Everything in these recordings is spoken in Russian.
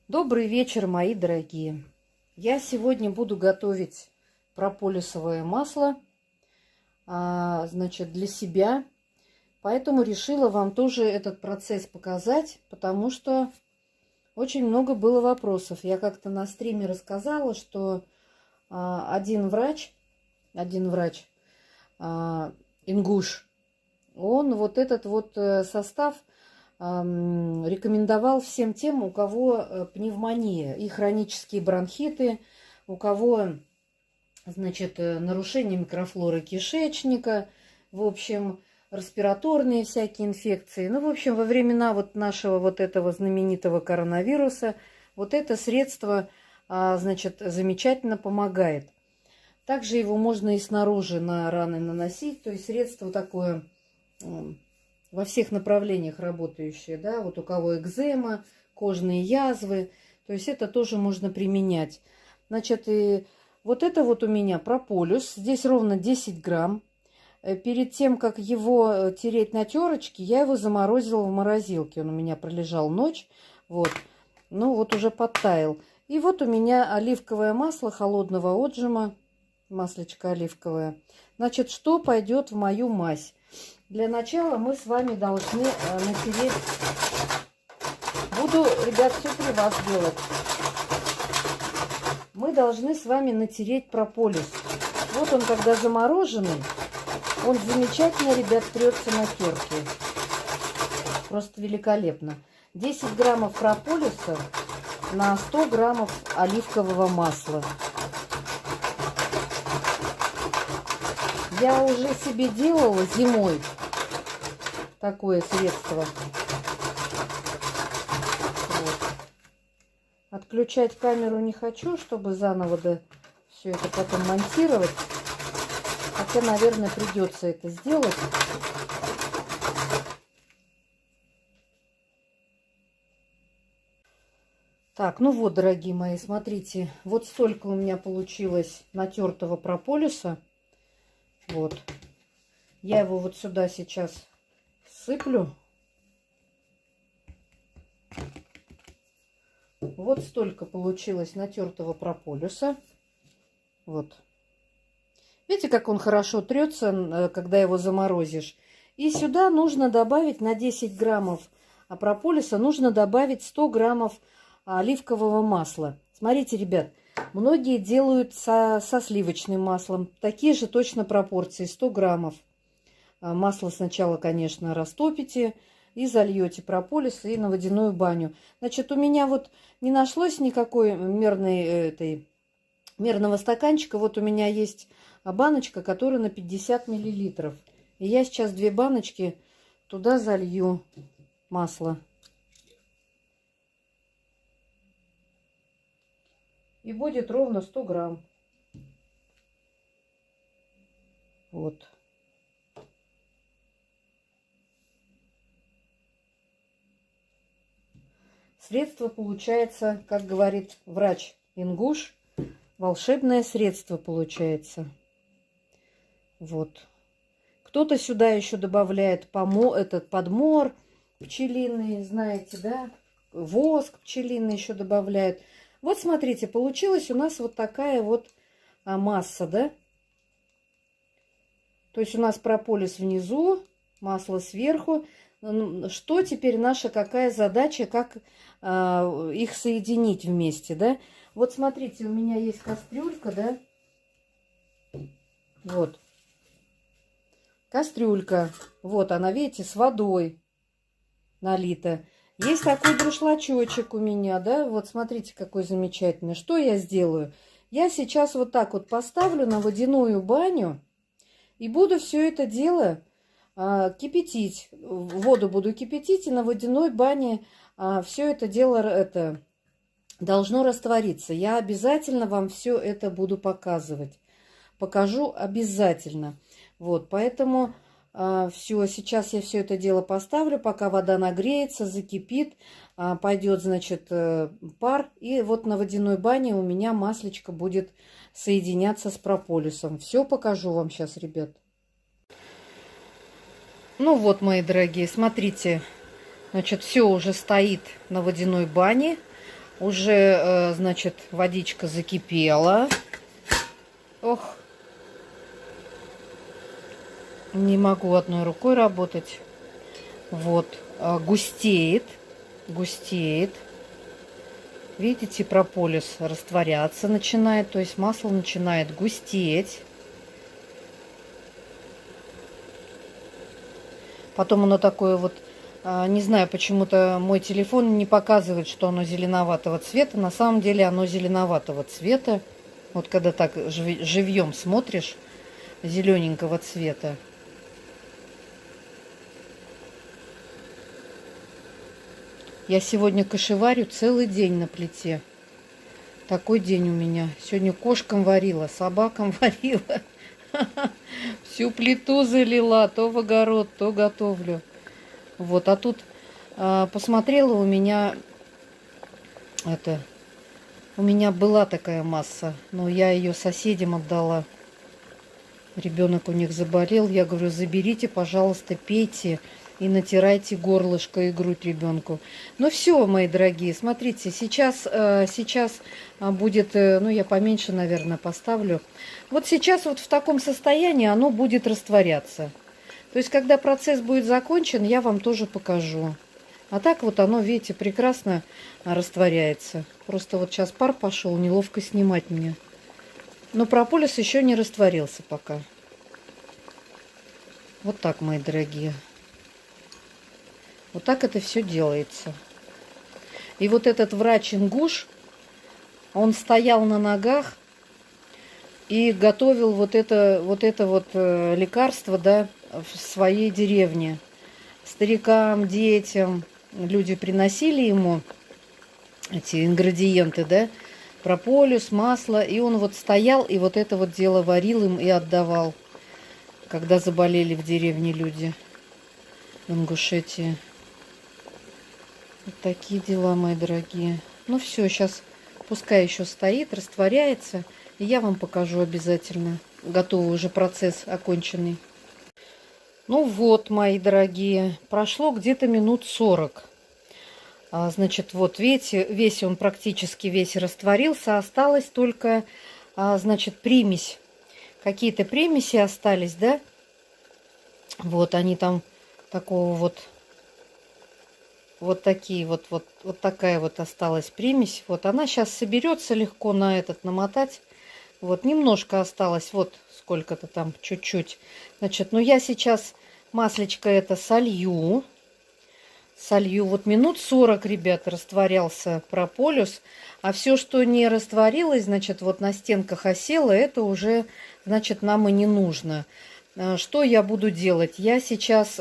Добрый вечер, мои дорогие. Я сегодня буду готовить прополисовое масло, значит, для себя. Поэтому решила вам тоже этот процесс показать, потому что очень много было вопросов. Я как-то на стриме рассказала, что один врач, ингуш, он вот этот вот состав рекомендовал всем тем, у кого пневмония и хронические бронхиты, у кого, значит, нарушение микрофлоры кишечника, в общем, респираторные всякие инфекции. Ну, в общем, во времена вот нашего вот этого знаменитого коронавируса вот это средство, значит, замечательно помогает. Также его можно и снаружи на раны наносить, то есть средство такое во всех направлениях работающие, да, вот у кого экзема, кожные язвы, то есть это тоже можно применять. Значит, и вот это вот у меня прополис, здесь ровно 10 грамм. Перед тем, как его тереть на терочке, я его заморозила в морозилке, он у меня пролежал ночь, вот, ну вот уже подтаял. И вот у меня оливковое масло холодного отжима, маслечко оливковое. Значит, что пойдет в мою мазь? Для начала мы с вами должны натереть. Буду, ребят, все при вас делать. Мы должны с вами натереть прополис. Вот он, когда замороженный, он замечательно, ребят, трется на терке. Просто великолепно. 10 граммов прополиса на 100 граммов оливкового масла. Я уже себе делала зимой такое средство. Вот. Отключать камеру не хочу, чтобы заново все это потом монтировать. Хотя, наверное, придется это сделать. Так, ну вот, дорогие мои, смотрите. Вот столько у меня получилось натертого прополиса. Вот. Я его вот сюда сейчас сыплю. Вот столько получилось натертого прополиса. Вот. Видите, как он хорошо трется, когда его заморозишь. И сюда нужно добавить на 10 граммов прополиса, нужно добавить 100 граммов оливкового масла. Смотрите, ребят, многие делают со сливочным маслом. Такие же точно пропорции, 100 граммов. Масло сначала, конечно, растопите и зальете прополис и на водяную баню. Значит, у меня вот не нашлось никакой мерного стаканчика. Вот у меня есть баночка, которая на 50 миллилитров. И я сейчас 2 баночки туда залью масло. И будет ровно 100 грамм. Вот. Средство получается, как говорит врач-ингуш, волшебное средство получается. Вот. Кто-то сюда еще добавляет подмор пчелиный, знаете, да? Воск пчелиный еще добавляют. Вот смотрите, получилась у нас вот такая вот масса, да? То есть у нас прополис внизу, масло сверху. Что теперь наша, какая задача, как их соединить вместе, да? Вот смотрите, у меня есть кастрюлька, да? Вот. Кастрюлька. Вот она, видите, с водой налита. Есть такой друшлачочек у меня, да? Вот смотрите, какой замечательный. Что я сделаю? Я сейчас вот так вот поставлю на водяную баню и буду все это дело кипятить. Воду буду кипятить, и на водяной бане все это дело должно раствориться. Я обязательно вам все это буду показывать. Покажу обязательно. Вот, поэтому все, сейчас я все это дело поставлю, пока вода нагреется, закипит, пойдет, значит, пар. И вот на водяной бане у меня маслечко будет соединяться с прополисом. Все покажу вам сейчас, ребят. Ну вот, мои дорогие, смотрите, значит, все уже стоит на водяной бане. Уже, значит, водичка закипела. Ох, не могу одной рукой работать. Вот, густеет, густеет. Видите, прополис растворяться начинает, то есть масло начинает густеть. Потом оно такое вот, не знаю, почему-то мой телефон не показывает, что оно зеленоватого цвета. На самом деле оно зеленоватого цвета. Вот когда так живьем смотришь, зелененького цвета. Я сегодня кашеварю целый день на плите. Такой день у меня. Сегодня кошкам варила, собакам варила. Всю плиту залила. То в огород, то готовлю. Вот, а тут посмотрела, у меня была такая масса, но я ее соседям отдала. Ребенок у них заболел. Я говорю, заберите, пожалуйста, пейте и натирайте горлышко и грудь ребенку. Ну все, мои дорогие, смотрите, сейчас будет, ну я поменьше, наверное, поставлю. Вот сейчас вот в таком состоянии оно будет растворяться. То есть, когда процесс будет закончен, я вам тоже покажу. А так вот оно, видите, прекрасно растворяется. Просто вот сейчас пар пошел, неловко снимать мне. Но прополис еще не растворился пока. Вот так, мои дорогие. Вот так это все делается. И вот этот врач-ингуш, он стоял на ногах и готовил вот это лекарство, да, в своей деревне. Старикам, детям люди приносили ему эти ингредиенты, да, прополис, масло, и он вот стоял и вот это вот дело варил им и отдавал, когда заболели в деревне люди в Ингушетии. Вот такие дела, мои дорогие. Ну все, сейчас пускай еще стоит, растворяется, и я вам покажу обязательно. Готовый уже процесс оконченный. Ну вот, мои дорогие, прошло где-то минут 40. Значит, вот видите, весь он практически весь растворился. Осталась только, значит, примесь. Какие-то примеси остались, да? Вот они там такого вот такие вот такая вот осталась примесь. Вот она сейчас соберется легко на намотать. Вот немножко осталось, вот сколько-то там, чуть-чуть. Значит, ну я сейчас маслечко это солью. Вот минут 40, ребята, растворялся прополис. А все, что не растворилось, значит, вот на стенках осело, это уже, значит, нам и не нужно. Что я буду делать? Я сейчас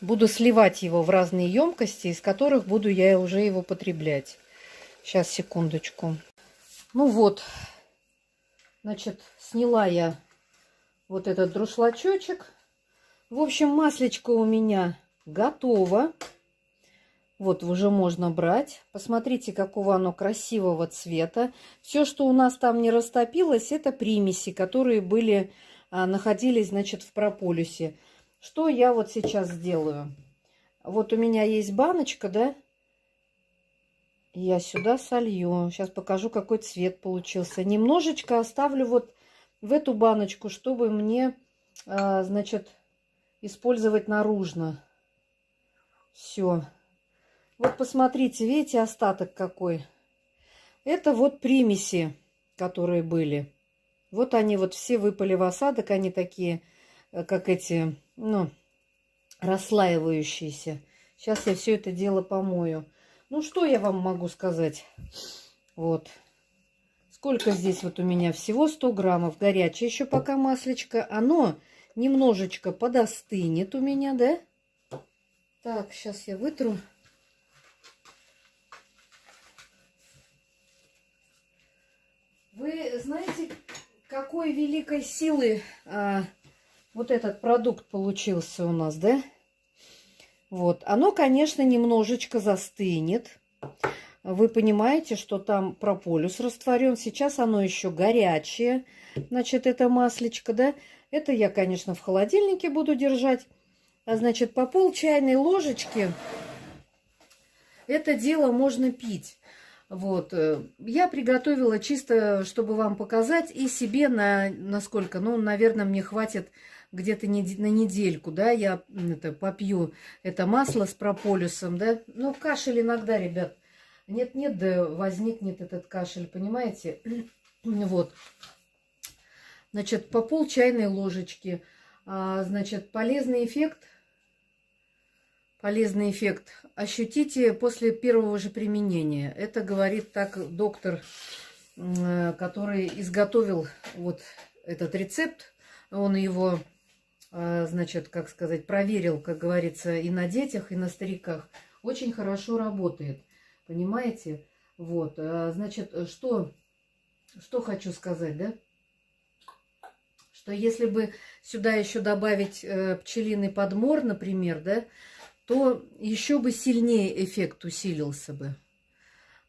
буду сливать его в разные емкости, из которых буду я уже его потреблять. Сейчас, секундочку. Ну вот, значит, сняла я вот этот друшлачочек. В общем, маслечко у меня готово. Вот, уже можно брать. Посмотрите, какого оно красивого цвета. Все, что у нас там не растопилось, это примеси, которые находились, значит, в прополисе. Что я вот сейчас сделаю? Вот у меня есть баночка, да? Я сюда солью. Сейчас покажу, какой цвет получился. Немножечко оставлю вот в эту баночку, чтобы мне, значит, использовать наружно. Все. Вот посмотрите, видите, остаток какой. Это вот примеси, которые были. Вот они вот все выпали в осадок. Они такие, как эти, ну, расслаивающиеся. Сейчас я все это дело помою. Ну, что я вам могу сказать? Вот. Сколько здесь вот у меня? Всего 100 граммов. Горячее еще пока маслечко. Оно немножечко подостынет у меня, да? Так, сейчас я вытру. Вы знаете, какой великой силы вот этот продукт получился у нас, да? Вот. Оно, конечно, немножечко застынет. Вы понимаете, что там прополис растворен. Сейчас оно еще горячее. Значит, это маслечко, да? Это я, конечно, в холодильнике буду держать. А значит, по пол чайной ложечки Это дело можно пить. Вот. Я приготовила чисто, чтобы вам показать, и себе на сколько, ну, наверное, мне хватит где-то на недельку, да, я это, попью это масло с прополисом, да. Ну, кашель иногда, ребят, нет-нет, да возникнет этот кашель, понимаете? Вот. Значит, по пол чайной ложечки. Значит, полезный эффект ощутите после первого же применения. Это говорит так доктор, который изготовил вот этот рецепт. Он его, значит, как сказать, проверил, как говорится, и на детях, и на стариках. Очень хорошо работает. Понимаете? Вот. Значит, что хочу сказать, да? Что если бы сюда еще добавить пчелиный подмор, например, да, то еще бы сильнее эффект усилился бы.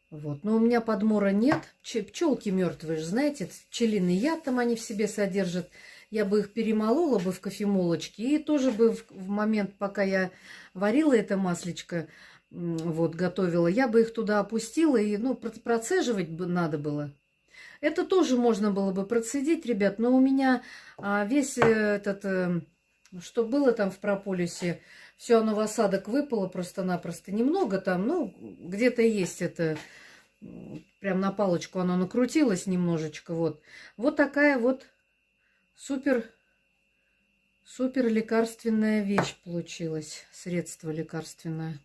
Вот. Но у меня подмора нет. Пчелки мертвые же, знаете, пчелиный яд там они в себе содержат. Я бы их перемолола бы в кофемолочке. И тоже бы в момент, пока я варила это маслечко, вот, готовила, я бы их туда опустила. И, ну, процеживать бы надо было. Это тоже можно было бы процедить, ребят. Но у меня весь этот, что было там в прополисе, все оно в осадок выпало просто-напросто. Немного там, ну, где-то есть это, прям на палочку оно накрутилось немножечко, вот. Вот такая вот супер лекарственная вещь получилась, средство лекарственное.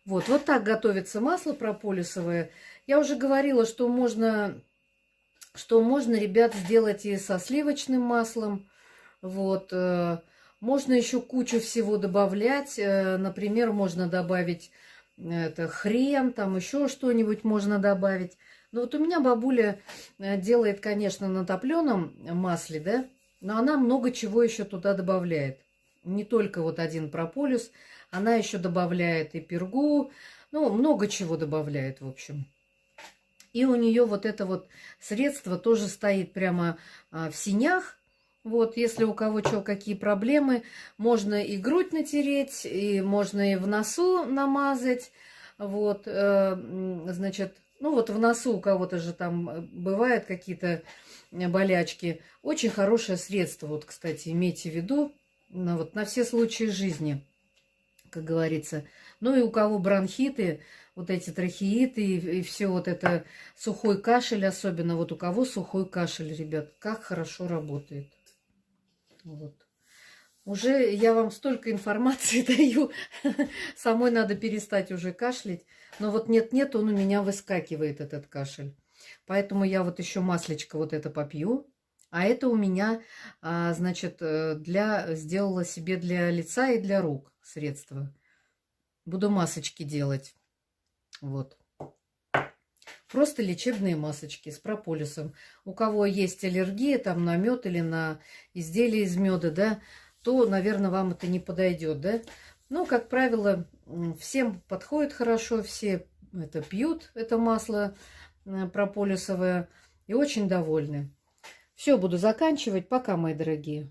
Вот так готовится масло прополисовое. Я уже говорила, что можно, ребят, сделать и со сливочным маслом, вот. Можно еще кучу всего добавлять. Например, можно добавить хрен, там еще что-нибудь можно добавить. Но вот у меня бабуля делает, конечно, на топленом масле, да, но она много чего еще туда добавляет. Не только вот один прополис, она еще добавляет и пергу, ну, много чего добавляет, в общем. И у нее вот это вот средство тоже стоит прямо в синях. Вот, если у кого что, какие проблемы, можно и грудь натереть, и можно и в носу намазать. Вот, значит, ну вот в носу у кого-то же там бывают какие-то болячки. Очень хорошее средство, вот, кстати, имейте в виду, на все случаи жизни, как говорится. Ну и у кого бронхиты, вот эти трахеиты и все вот это, сухой кашель, особенно вот у кого сухой кашель, ребят, как хорошо работает. Вот. Уже я вам столько информации даю, самой надо перестать уже кашлять. Но вот нет, он у меня выскакивает, этот кашель. Поэтому я вот еще маслечко вот это попью. А это у меня, значит, сделала себе для лица и для рук средства. Буду масочки делать. Вот. Просто лечебные масочки с прополисом. У кого есть аллергия там на мед или на изделия из меда, да, то, наверное, вам это не подойдет, да. Но, как правило, всем подходит хорошо, все это пьют, это масло прополисовое, и очень довольны. Все, буду заканчивать. Пока, мои дорогие.